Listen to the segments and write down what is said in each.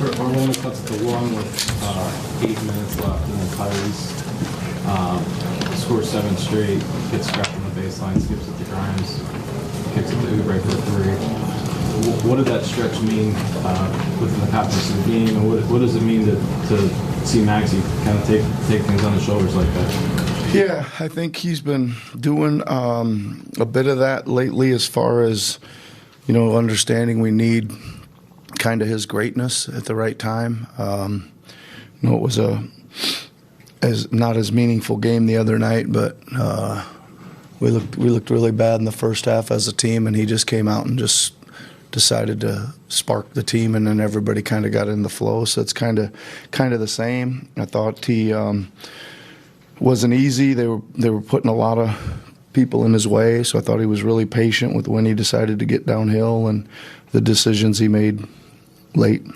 Our woman cuts to one with 8 minutes left and then Tyrese scores 7 straight, gets scrapped on the baseline, skips it to Grimes, kicks it to Oubre for 3. What did that stretch mean within the halfness of the game, and what does it mean to see Maxey kind of take things on his shoulders like that? Yeah, I think he's been doing a bit of that lately as far as, understanding we need kind of his greatness at the right time. It was not as meaningful game the other night, but we looked really bad in the first half as a team, and he just came out and just decided to spark the team, and then everybody kind of got in the flow. So it's kind of the same. I thought he wasn't easy. They were putting a lot of people in his way, so I thought he was really patient with when he decided to get downhill and the decisions he made late. It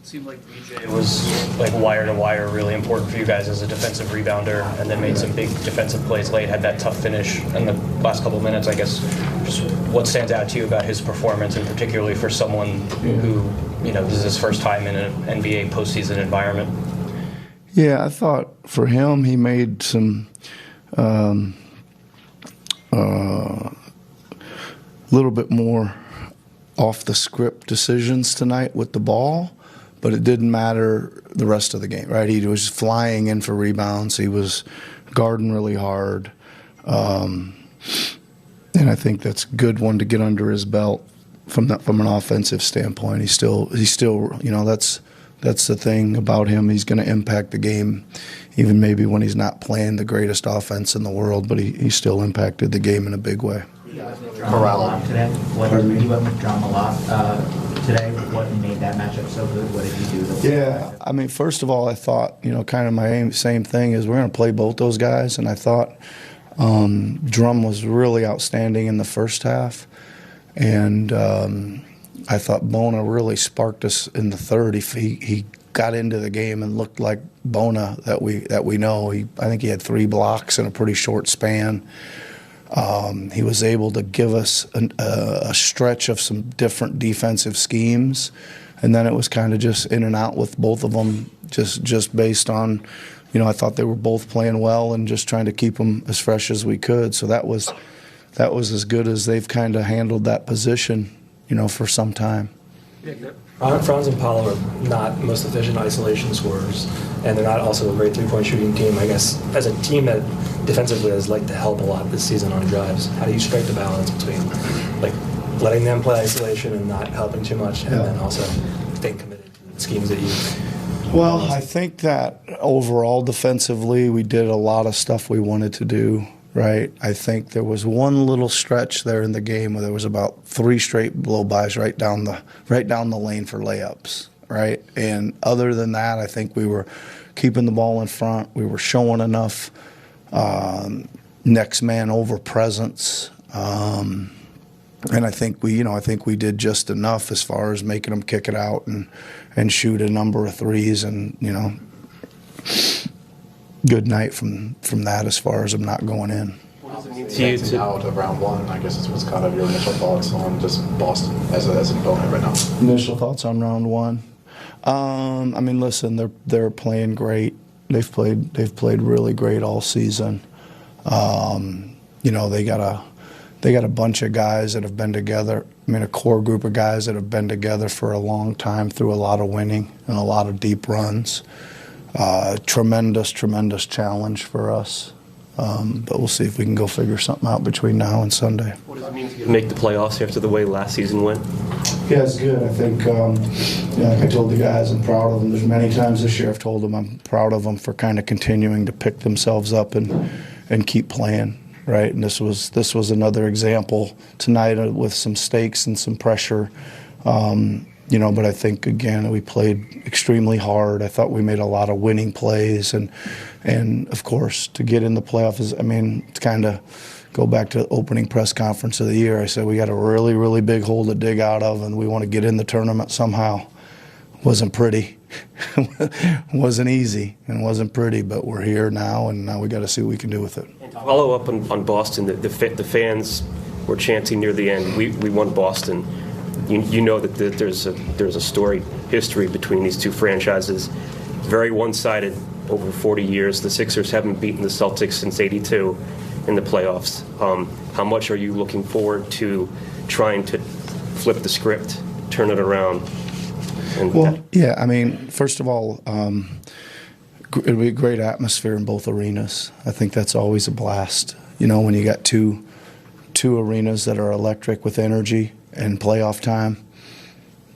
seemed like DJ was like wire to wire, really important for you guys as a defensive rebounder, and then made some big defensive plays late, had that tough finish in the last couple of minutes. I guess just what stands out to you about his performance, and particularly for someone who, this is his first time in an NBA postseason environment? Yeah, I thought for him he made some little bit more off the script decisions tonight with the ball, but it didn't matter the rest of the game, right? He was flying in for rebounds. He was guarding really hard. And I think that's a good one to get under his belt from an offensive standpoint. He's still, that's the thing about him. He's going to impact the game, even maybe when he's not playing the greatest offense in the world, but he still impacted the game in a big way. Corral today. You went with Drum a lot today. What made that matchup so good? What did you do? Yeah, I mean, first of all, I thought, kind of my same thing is we're going to play both those guys, and I thought Drum was really outstanding in the first half, and I thought Bona really sparked us in the third. He got into the game and looked like Bona that we know. I think he had 3 blocks in a pretty short span. He was able to give us a stretch of some different defensive schemes, and then it was kind of just in and out with both of them, just based on, I thought they were both playing well and just trying to keep them as fresh as we could. So that was as good as they've kind of handled that position, for some time. Franz and Paolo are not most efficient isolation scorers, and they're not also a great three-point shooting team. I guess as a team that defensively has liked to help a lot this season on drives, how do you strike the balance between letting them play isolation and not helping too much, and then also staying committed to the schemes that you? Well, I think that overall defensively we did a lot of stuff we wanted to do. Right, I think there was one little stretch there in the game where there was about 3 straight blow-bys right down the lane for layups. Right, and other than that, I think we were keeping the ball in front. We were showing enough next man over presence, and I think we did just enough as far as making them kick it out and shoot a number of threes, and good night from that as far as them not going in. What does it mean to you out of round 1? I guess it's what's kind of your initial thoughts on just Boston as an opponent right now. Initial thoughts on round 1. I mean, listen, they're playing great. They've played really great all season. They got a bunch of guys that have been together. I mean, a core group of guys that have been together for a long time through a lot of winning and a lot of deep runs. Tremendous challenge for us. But we'll see if we can go figure something out between now and Sunday. What does it mean to make the playoffs after the way last season went? Yeah, it's good. I think, like I told the guys, I'm proud of them. There's many times this year I've told them I'm proud of them for kind of continuing to pick themselves up and keep playing, right? And this was another example tonight with some stakes and some pressure. But I think, again, we played extremely hard. I thought we made a lot of winning plays. And of course, to get in the playoffs, to kind of go back to the opening press conference of the year, I said we got a really, really big hole to dig out of, and we want to get in the tournament somehow. Wasn't pretty. Wasn't easy and wasn't pretty, but we're here now, and now we got to see what we can do with it. And to follow up on Boston, the fans were chanting near the end, we won Boston. you know that there's a storied history between these two franchises. Very one-sided over 40 years. The Sixers haven't beaten the Celtics since '82 in the playoffs. How much are you looking forward to trying to flip the script, turn it around? Well, yeah, I mean, first of all, it'll be a great atmosphere in both arenas. I think that's always a blast. You know, when you got two arenas that are electric with energy and playoff time,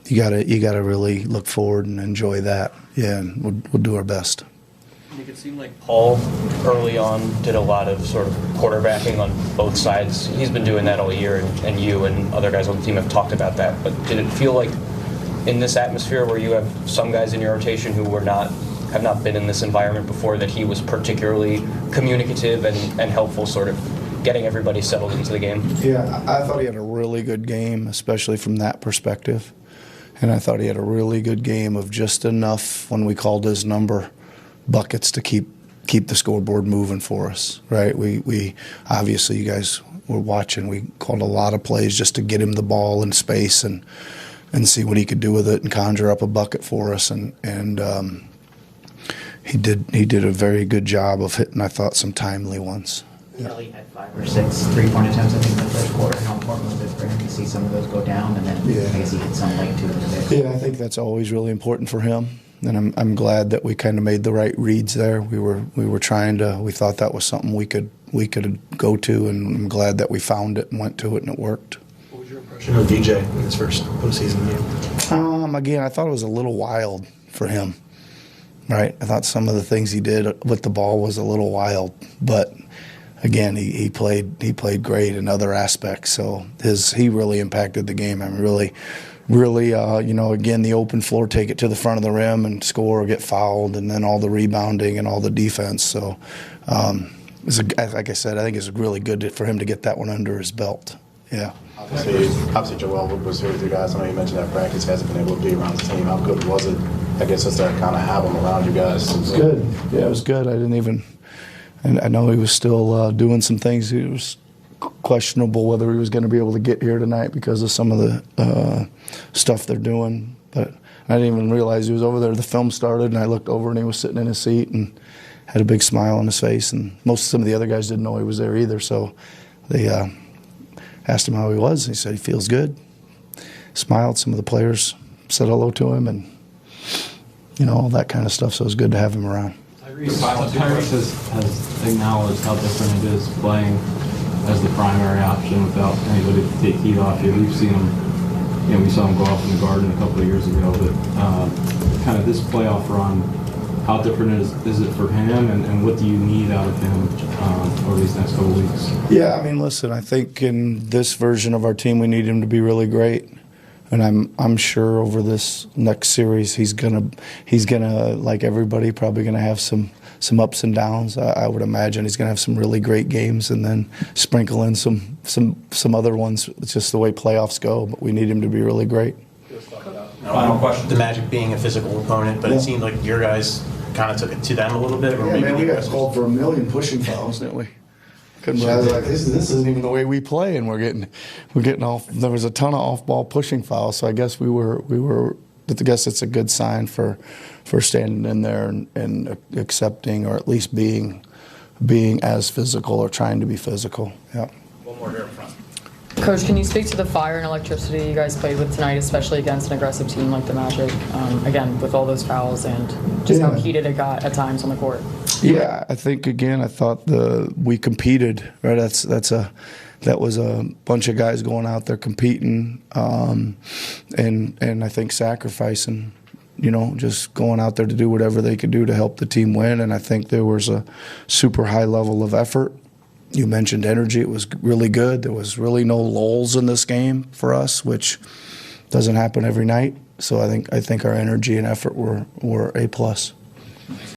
you gotta really look forward and enjoy that. Yeah, and we'll do our best. Nick, it seemed like Paul early on did a lot of sort of quarterbacking on both sides. He's been doing that all year, and you and other guys on the team have talked about that. But did it feel like in this atmosphere where you have some guys in your rotation who have not been in this environment before, that he was particularly communicative and helpful, sort of getting everybody settled into the game? Yeah, I thought he had a really good game, especially from that perspective. And I thought he had a really good game of just enough, when we called his number, buckets to keep the scoreboard moving for us, right? We obviously, you guys were watching, we called a lot of plays just to get him the ball in space and see what he could do with it and conjure up a bucket for us. And he did a very good job of hitting, I thought, some timely ones. Kelly had 5 or 6 3-point attempts, I think, in the first quarter. How important was it for him to see some of those go down, and then I guess he hit some late too in the day? Yeah, I think that's always really important for him, and I'm glad that we kind of made the right reads there. We were trying to. We thought that was something we could go to, and I'm glad that we found it and went to it, and it worked. What was your impression of DJ in his first postseason game? Again, I thought it was a little wild for him. Right, I thought some of the things he did with the ball was a little wild, but again, he played great in other aspects. So he really impacted the game. I mean, really, you know, again, the open floor, take it to the front of the rim and score or get fouled, and then all the rebounding and all the defense. So, like I said, I think it's really good for him to get that one under his belt. Yeah. Obviously, Joel was here with you guys. I know you mentioned that practice hasn't been able to be around the team. How good was it, I guess, just to kind of have him around you guys? It was good. Yeah, it was good. And I know he was still doing some things. It was questionable whether he was going to be able to get here tonight because of some of the stuff they're doing. But I didn't even realize he was over there. The film started, and I looked over, and he was sitting in his seat and had a big smile on his face. And some of the other guys didn't know he was there either. So they asked him how he was. He said he feels good. Smiled. Some of the players said hello to him, and you know, all that kind of stuff. So it was good to have him around. Tyrese has acknowledged how different it is playing as the primary option without anybody to take heat off you. We've seen him, you know, we saw him go off in the Garden a couple of years ago, but kind of this playoff run, how different is it for him, and what do you need out of him over these next couple of weeks? Yeah, I mean, listen, I think in this version of our team, we need him to be really great. And I'm sure over this next series he's gonna like everybody, probably gonna have some ups and downs. I would imagine he's gonna have some really great games and then sprinkle in some other ones. It's just the way playoffs go. But we need him to be really great. Final question. The Magic being a physical opponent, but it seemed like your guys kind of took it to them a little bit. Or maybe we got called for a million pushing fouls, didn't we? I was like, this isn't even the way we play, and we're getting off. There was a ton of off-ball pushing fouls, so I guess we were. I guess it's a good sign for standing in there and accepting, or at least being as physical or trying to be physical. Yeah. One more here up front. Coach, can you speak to the fire and electricity you guys played with tonight, especially against an aggressive team like the Magic? Again, with all those fouls and just how heated it got at times on the court. Yeah, I think again, I thought we competed. Right, that was a bunch of guys going out there competing, and I think sacrificing. You know, just going out there to do whatever they could do to help the team win. And I think there was a super high level of effort. You mentioned energy. It was really good. There was really no lulls in this game for us, which doesn't happen every night. So I think our energy and effort were A+.